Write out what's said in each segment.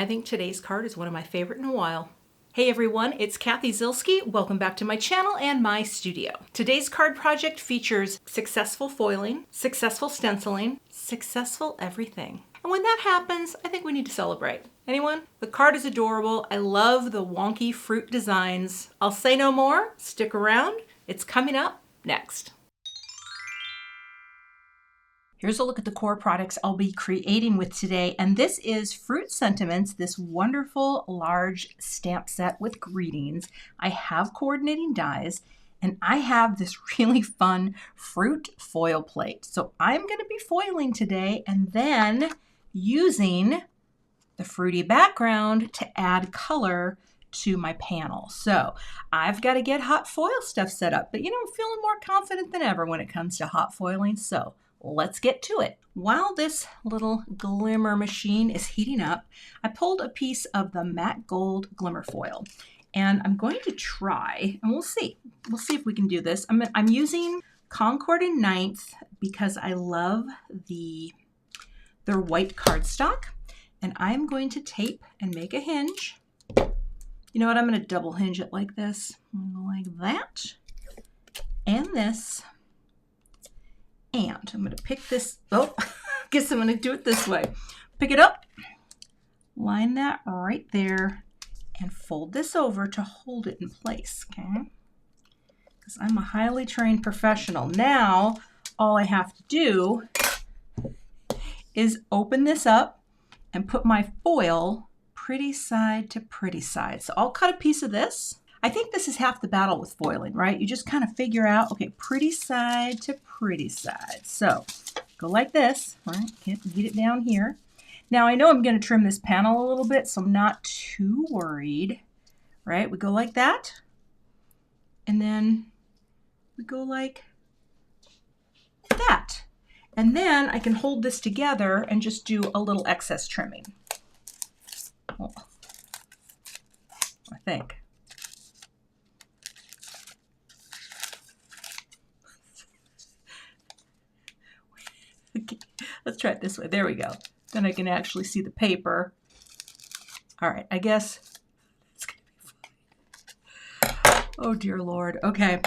think today's card is one of my favorite in a while. Hey everyone, it's Cathy Zielske. Welcome back to my channel and my studio. Today's card project features successful foiling, successful stenciling, successful everything. And when that happens, I think we need to celebrate. Anyone? The card is adorable. I love the wonky fruit designs. I'll say no more. Stick around. It's coming up next. Here's a look at the core products I'll be creating with today, and this is Fruit Sentiments, this wonderful large stamp set with greetings. I have coordinating dies, and I have this really fun fruit foil plate. So I'm going to be foiling today and then using the fruity background to add color to my panel. So I've got to get hot foil stuff set up, but I'm feeling more confident than ever when it comes to hot foiling. So let's get to it. While this little glimmer machine is heating up, I pulled a piece of the matte gold glimmer foil, and I'm going to try, and we'll see if we can do this. I'm using Concord in 9th because I love their white cardstock, and I'm going to tape and make a hinge. You know what? I'm going to double hinge it like this, like that, and this. And I'm going to pick this, guess I'm going to do it this way. Pick it up, line that right there, and fold this over to hold it in place, okay? Because I'm a highly trained professional. Now, all I have to do is open this up and put my foil pretty side to pretty side. So I'll cut a piece of this. I think this is half the battle with foiling, right? You just kind of figure out, okay, pretty side to pretty side. So go like this, right? Get it down here. Now I know I'm going to trim this panel a little bit, so I'm not too worried, right? We go like that, and then we go like that. And then I can hold this together and just do a little excess trimming. Well, I think. Okay, let's try it this way. There we go. Then I can actually see the paper. All right, I guess it's gonna be fine. Oh dear Lord. Okay,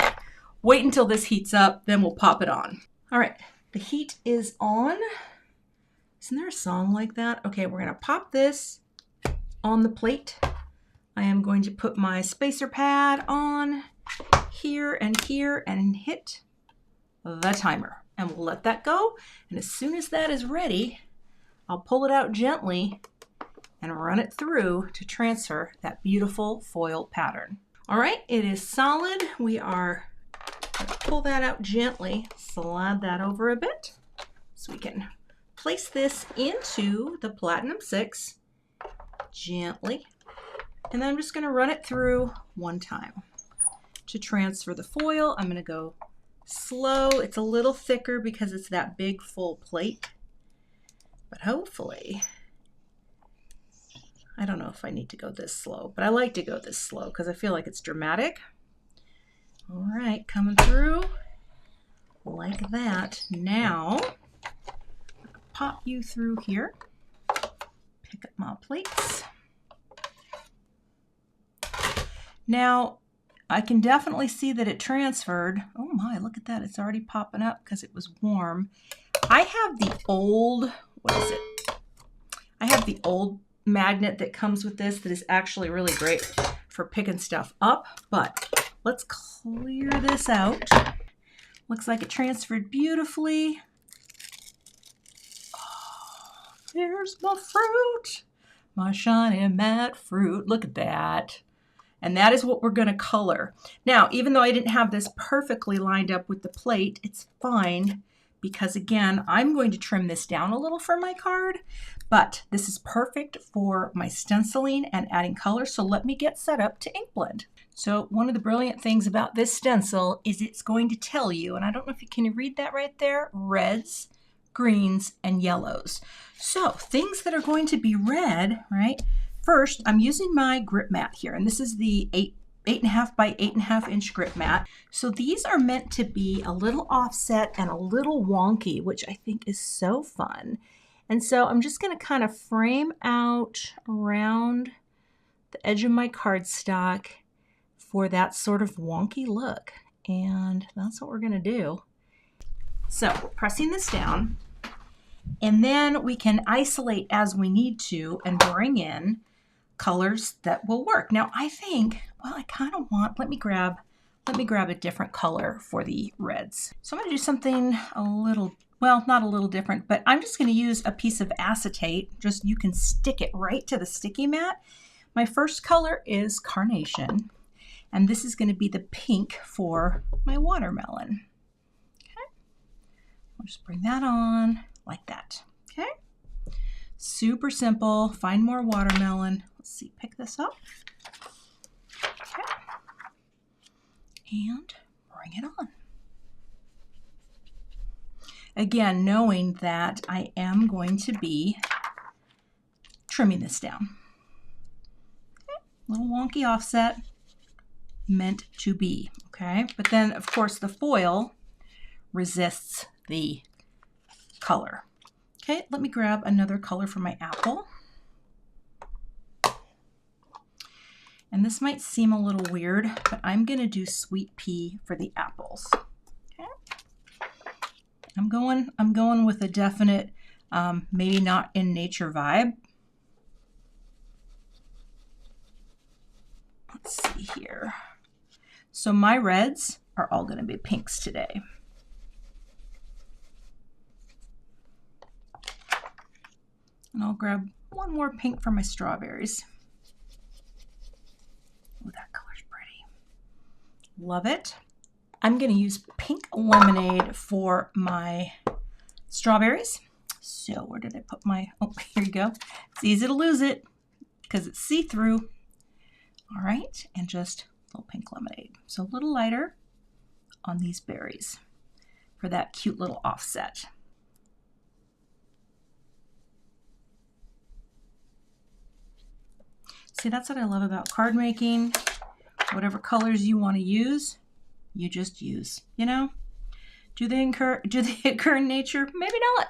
wait until this heats up, then we'll pop it on. All right, the heat is on. Isn't there a song like that? Okay, we're gonna pop this on the plate. I am going to put my spacer pad on here and hit the timer. And we'll let that go. And as soon as that is ready, I'll pull it out gently and run it through to transfer that beautiful foil pattern. All right, it is solid. We are going to pull that out gently, slide that over a bit so we can place this into the Platinum 6 gently. And then I'm just going to run it through one time. To transfer the foil, I'm going to go slow. It's a little thicker because it's that big full plate, but hopefully, I don't know if I need to go this slow, but I like to go this slow because I feel like it's dramatic. All right, coming through like that. Now, pop you through here, pick up my plates. Now, I can definitely see that it transferred. Oh my, look at that. It's already popping up because it was warm. I have the old, I have the old magnet that comes with this that is actually really great for picking stuff up, but let's clear this out. Looks like it transferred beautifully. Oh, there's my fruit, my shiny matte fruit. Look at that. And that is what we're going to color. Now, even though I didn't have this perfectly lined up with the plate, it's fine because, again, I'm going to trim this down a little for my card, but this is perfect for my stenciling and adding color, so let me get set up to ink blend. So one of the brilliant things about this stencil is it's going to tell you, and I don't know if you can read that right there, reds, greens, and yellows. So things that are going to be red, right? First, I'm using my grip mat here, and this is the 8.5 by 8.5 inch grip mat. So these are meant to be a little offset and a little wonky, which I think is so fun. And so I'm just going to kind of frame out around the edge of my cardstock for that sort of wonky look. And that's what we're going to do. So we're pressing this down, and then we can isolate as we need to and bring in colors that will work. Now I think, well, I kind of want, let me grab a different color for the reds. So I'm going to do something a little, well, not a little different, but I'm just going to use a piece of acetate. Just, you can stick it right to the sticky mat. My first color is Carnation, and this is going to be the pink for my watermelon. Okay, I'll just bring that on like that. Okay, super simple. Find more watermelon. Let's see, pick this up. Okay, and bring it on. Again, knowing that I am going to be trimming this down. Okay, little wonky offset, meant to be, okay? But then, of course, the foil resists the color. Okay, let me grab another color for my apple. And this might seem a little weird, but I'm gonna do sweet pea for the apples. Okay. I'm going with a definite, maybe not in nature vibe. Let's see here. So my reds are all gonna be pinks today. And I'll grab one more pink for my strawberries. Oh, that color's pretty. Love it. I'm going to use pink lemonade for my strawberries. So where did I put my, oh, here you go. It's easy to lose it because it's see-through. All right, and just a little pink lemonade. So a little lighter on these berries for that cute little offset. See, that's what I love about card making. Whatever colors you want to use, you just use, you know? Do they occur in nature? Maybe not,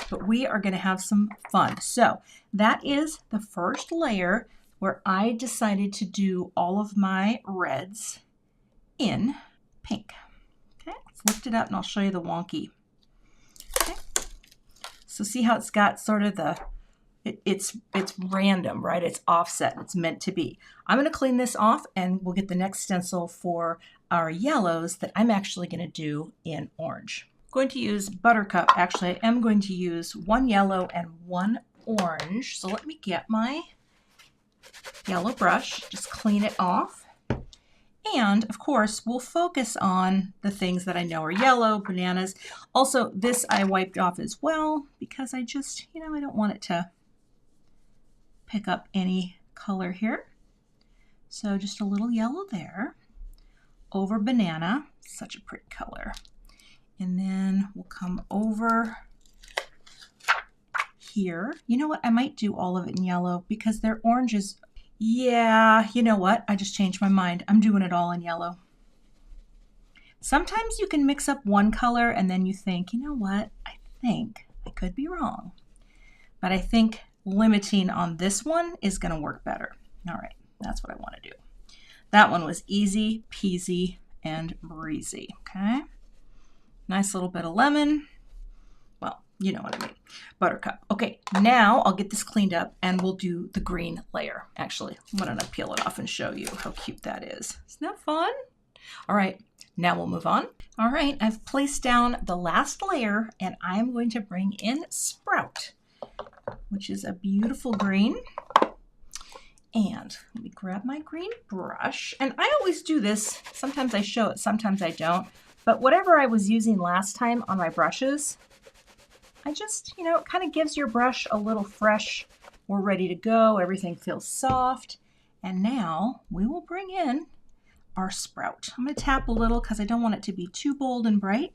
but we are going to have some fun. So that is the first layer where I decided to do all of my reds in pink. Okay, let's lift it up and I'll show you the wonky. Okay, so see how it's got sort of the, it's random, right? It's offset. It's meant to be. I'm going to clean this off and we'll get the next stencil for our yellows that I'm actually going to do in orange. I'm going to use Buttercup. Actually, I am going to use one yellow and one orange. So let me get my yellow brush, just clean it off. And of course, we'll focus on the things that I know are yellow, bananas. Also, this I wiped off as well because I just, you know, I don't want it to pick up any color here. So just a little yellow there over banana, such a pretty color. And then we'll come over here. You know what? I might do all of it in yellow because their oranges. Yeah, you know what? I just changed my mind. I'm doing it all in yellow. Sometimes you can mix up one color and then you think, you know what? I think I could be wrong. But I think limiting on this one is going to work better. All right, that's what I want to do. That one was easy peasy and breezy, okay? Nice little bit of lemon. Well, you know what I mean. Buttercup. Okay, now I'll get this cleaned up and we'll do the green layer. Actually, why don't I peel it off and show you how cute that is. Isn't that fun? All right, now we'll move on. All right, I've placed down the last layer and I'm going to bring in Sprout, which is a beautiful green. And let me grab my green brush. And I always do this. Sometimes I show it, sometimes I don't. But whatever I was using last time on my brushes, I just, you know, it kind of gives your brush a little fresh. We're ready to go. Everything feels soft. And now we will bring in our Sprout. I'm going to tap a little because I don't want it to be too bold and bright.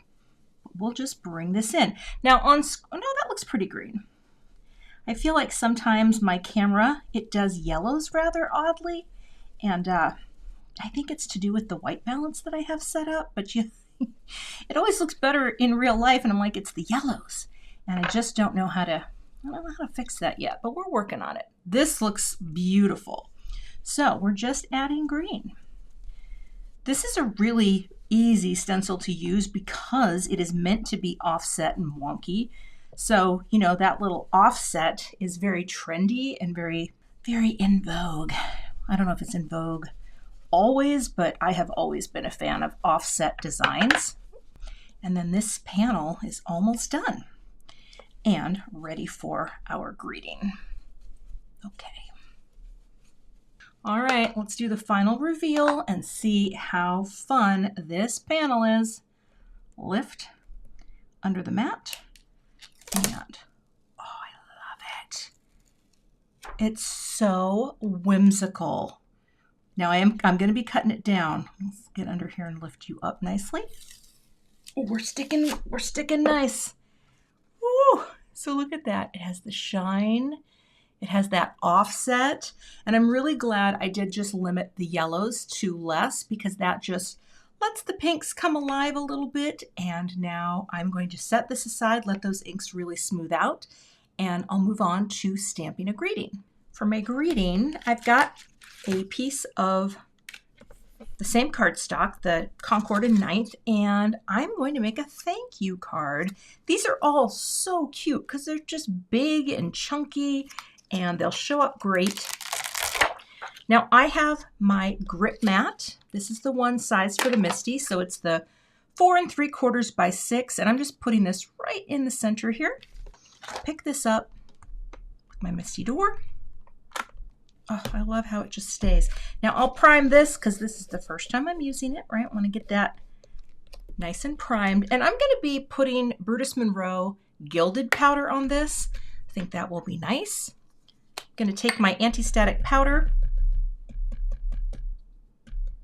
We'll just bring this in. Now on, oh no, that looks pretty green. I feel like sometimes my camera, it does yellows rather oddly. And I think it's to do with the white balance that I have set up. But it always looks better in real life. And I'm like, it's the yellows. And I just don't know how to, I don't know how to fix that yet, but we're working on it. This looks beautiful. So we're just adding green. This is a really easy stencil to use because it is meant to be offset and wonky. So, you know, that little offset is very trendy and very, very in vogue. I don't know if it's in vogue always, but I have always been a fan of offset designs. And then this panel is almost done and ready for our greeting. Okay. All right, let's do the final reveal and see how fun this panel is. Lift under the mat and oh, I love it. It's so whimsical. Now I'm going to be cutting it down. Let's get under here and lift you up nicely. Oh, we're sticking nice. Woo! So look at that. It has the shine. It has that offset. And I'm really glad I did just limit the yellows to less because that just lets the pinks come alive a little bit. And now I'm going to set this aside, let those inks really smooth out, and I'll move on to stamping a greeting. For my greeting, I've got a piece of the same cardstock, the Concord in 9th, and I'm going to make a thank you card. These are all so cute because they're just big and chunky and they'll show up great. Now I have my grip mat. This is the one size for the Misti, so it's the 4 3/4 by 6, and I'm just putting this right in the center here. Pick this up with my Misti door. Oh, I love how it just stays. Now I'll prime this because this is the first time I'm using it, right? I want to get that nice and primed. And I'm going to be putting Brutus Monroe Gilded powder on this. I think that will be nice. I'm going to take my anti-static powder.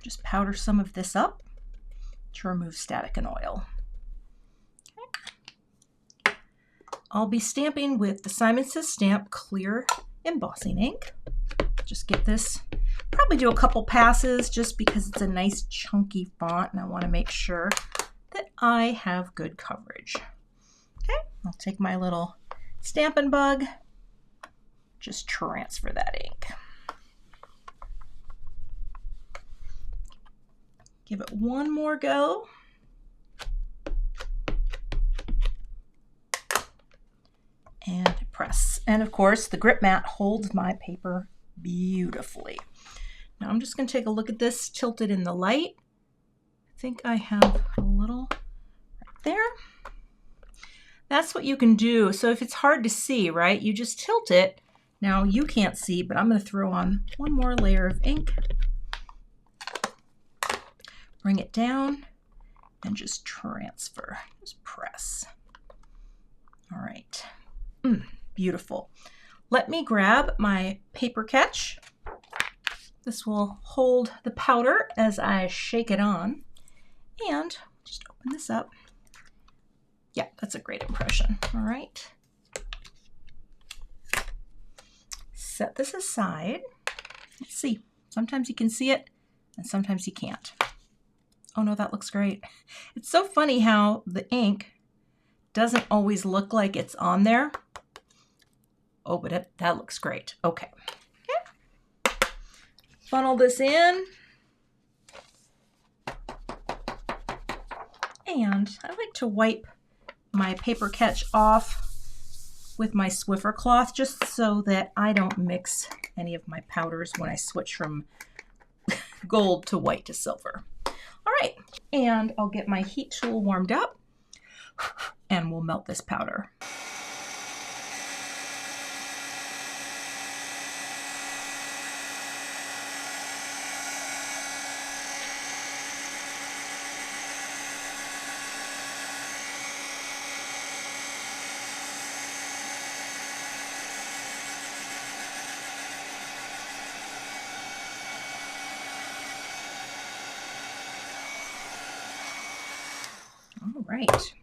Just powder some of this up to remove static and oil. Okay. I'll be stamping with the Simon Says Stamp clear embossing ink. Just get this, probably do a couple passes just because it's a nice chunky font and I want to make sure that I have good coverage. Okay, I'll take my little Stampin' Bug, just transfer that ink. Give it one more go. And press. And of course, the grip mat holds my paper beautifully. Now I'm just going to take a look at this, tilt it in the light. I think I have a little right there. That's what you can do. So if it's hard to see, right, you just tilt it. Now you can't see, but I'm going to throw on one more layer of ink. Bring it down and just transfer. Just press. All right. Beautiful. Let me grab my paper catch. This will hold the powder as I shake it on. And just open this up. Yeah, that's a great impression. All right. Set this aside. Let's see. Sometimes you can see it and sometimes you can't. Oh no, that looks great. It's so funny how the ink doesn't always look like it's on there. Oh, but that looks great. Okay. Funnel this in. And I like to wipe my paper catch off with my Swiffer cloth just so that I don't mix any of my powders when I switch from gold to white to silver. All right, and I'll get my heat tool warmed up and we'll melt this powder. All right,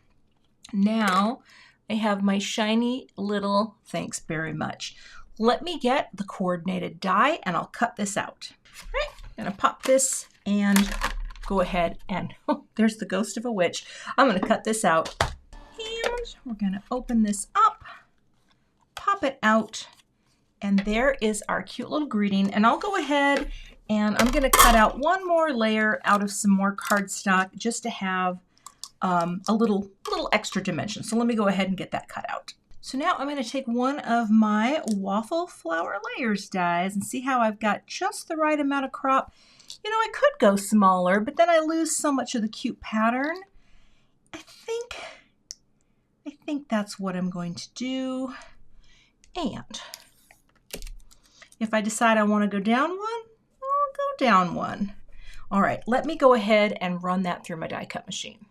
now I have my shiny little thanks very much. Let me get the coordinated die and I'll cut this out. All right, I'm gonna pop this and go ahead and, oh, there's the ghost of a witch. I'm gonna cut this out and we're gonna open this up, pop pop it out, and there is our cute little greeting. And I'll go ahead and I'm going to cut out one more layer out of some more cardstock just to have a little extra dimension. So let me go ahead and get that cut out. So now I'm going to take one of my waffle flower layers dies and see how I've got just the right amount of crop. You know, I could go smaller, but then I lose so much of the cute pattern. I think that's what I'm going to do. And if I decide I want to go down one, I'll go down one. All right, let me go ahead and run that through my die cut machine.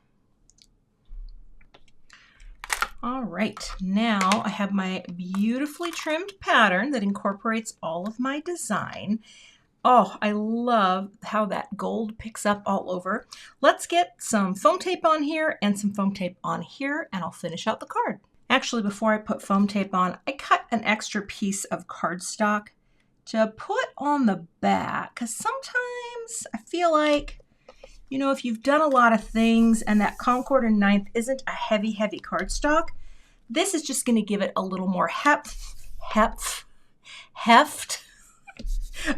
All right, now I have my beautifully trimmed pattern that incorporates all of my design. Oh, I love how that gold picks up all over. Let's get some foam tape on here and some foam tape on here, and I'll finish out the card. Actually, before I put foam tape on, I cut an extra piece of cardstock to put on the back, because sometimes I feel like, you know, if you've done a lot of things and that Concord and 9th isn't a heavy cardstock, this is just going to give it a little more heft.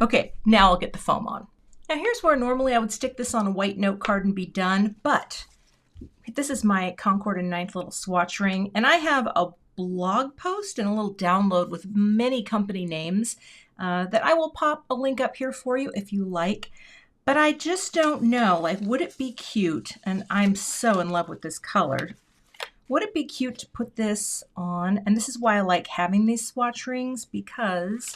Okay, now I'll get the foam on. Now here's where normally I would stick this on a white note card and be done, but this is my Concord and 9th little swatch ring, and I have a blog post and a little download with many company names that I will pop a link up here for you if you like. But I just don't know, like, would it be cute, and I'm so in love with this color, would it be cute to put this on? And this is why I like having these swatch rings, because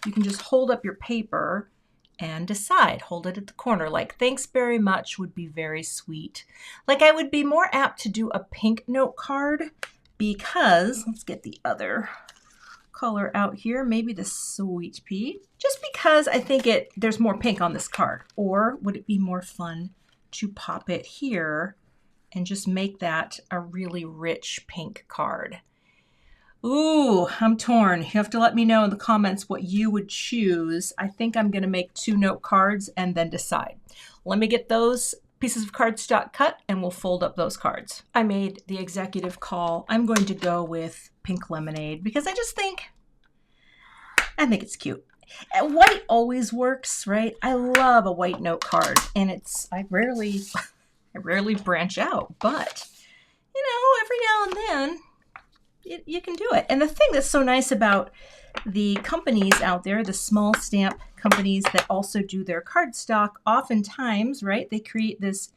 you can just hold up your paper and decide, hold it at the corner. Like, thanks very much would be very sweet. Like, I would be more apt to do a pink note card because, let's get the other color out here, maybe the Sweet Pea, just because I think there's more pink on this card. Or would it be more fun to pop it here and just make that a really rich pink card? Ooh, I'm torn. You have to let me know in the comments what you would choose. I think I'm going to make 2 note cards and then decide. Let me get those pieces of cardstock cut and we'll fold up those cards. I made the executive call. I'm going to go with pink lemonade because I think it's cute. White always works, right? I love a white note card, and I rarely branch out, but you know, every now and then you can do it. And the thing that's so nice about the companies out there, the small stamp companies that also do their cardstock, oftentimes, right, they create this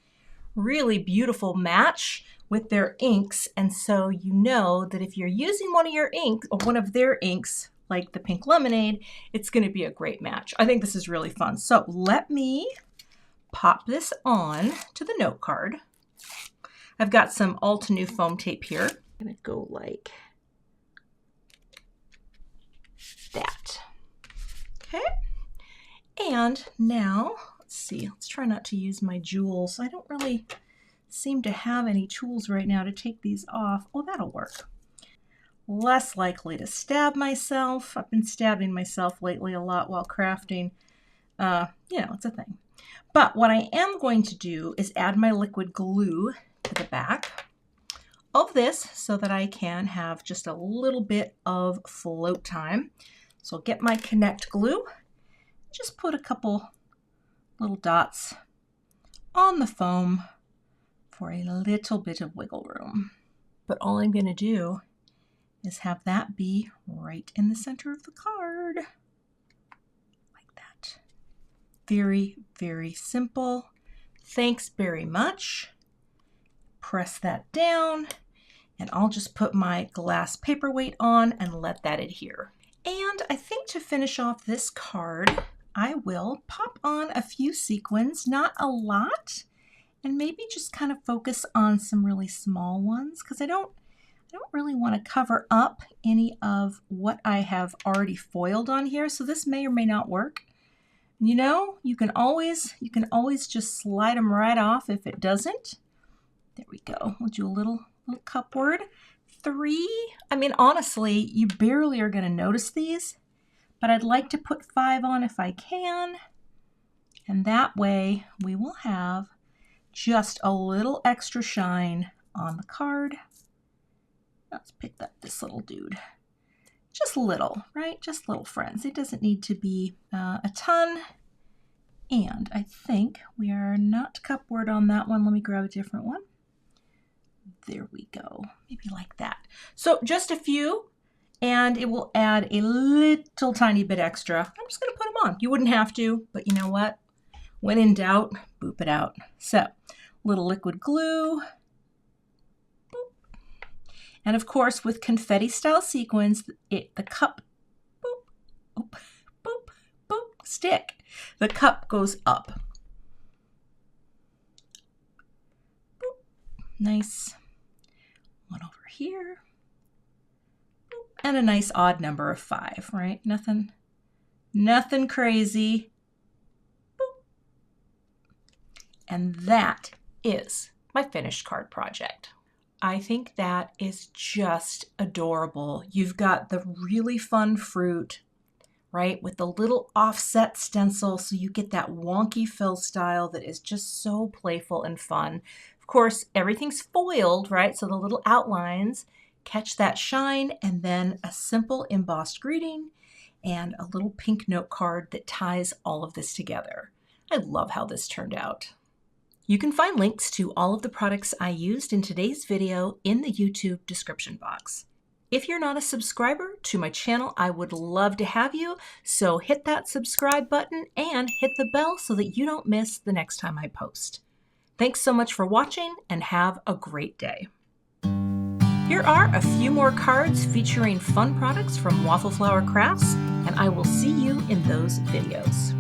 really beautiful match with their inks. And so you know that if you're using one of your inks or one of their inks, like the pink lemonade, it's going to be a great match. I think this is really fun. So let me pop this on to the note card. I've got some Altenew foam tape here. I'm going to go like that. Okay. And now, let's see, let's try not to use my jewels. I don't really seem to have any tools right now to take these off. Oh, that'll work. Less likely to stab myself. I've been stabbing myself lately a lot while crafting. You know, it's a thing. But what I am going to do is add my liquid glue to the back of this so that I can have just a little bit of float time. So I'll get my Connect glue, just put a couple little dots on the foam for a little bit of wiggle room. But all I'm going to do is have that be right in the center of the card, like that. Very, very simple. Thanks very much. Press that down, and I'll just put my glass paperweight on and let that adhere. And I think to finish off this card, I will pop on a few sequins, not a lot, and maybe just kind of focus on some really small ones, because I don't really want to cover up any of what I have already foiled on here, so this may or may not work. You know, you can always just slide them right off if it doesn't. There we go. We'll do a little cupward. 3. I mean, honestly, you barely are going to notice these, but I'd like to put 5 on if I can, and that way we will have just a little extra shine on the card. Let's pick up this little dude. just little, right? Just little, friends. It doesn't need to be a ton. And I think we are not cupboard on that one. Let me grab a different one. There we go. Maybe like that. So just a few, and it will add a little tiny bit extra. I'm just going to put them on. You wouldn't have to, but you know what? When in doubt, boop it out. So, little liquid glue. Boop. And of course, with confetti style sequins, the cup, boop, boop, boop, boop, stick. The cup goes up. Boop. Nice. One over here. Boop. And a nice odd number of 5, right? Nothing crazy. Boop. And that is my finished card project. I think that is just adorable. You've got the really fun fruit, right, with the little offset stencil, so you get that wonky fill style that is just so playful and fun. Of course, everything's foiled, right, so the little outlines catch that shine, and then a simple embossed greeting and a little pink note card that ties all of this together. I love how this turned out. You can find links to all of the products I used in today's video in the YouTube description box. If you're not a subscriber to my channel, I would love to have you, so hit that subscribe button and hit the bell so that you don't miss the next time I post. Thanks so much for watching and have a great day. Here are a few more cards featuring fun products from Waffle Flower Crafts, and I will see you in those videos.